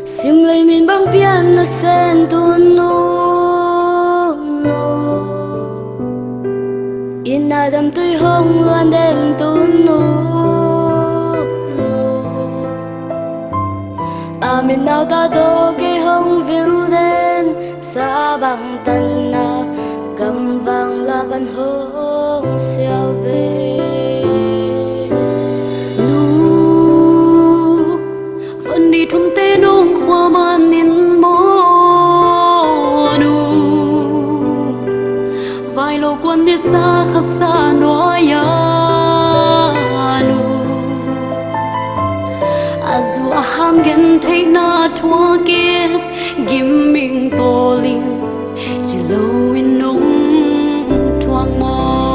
sim lấy mình băng biên na sen tu nu in adam tui hong loan den tu nu amin nào ta do cái hong vil den sa bang tan na gam vang la ban hong xiao về vẫn đi thum tê nông khoa man in mô nu vài lô quân đi xa khá xa nói ya nu azu aham gen thấy na thua kia gim mình tô linh chỉ lâu in nông thoáng mò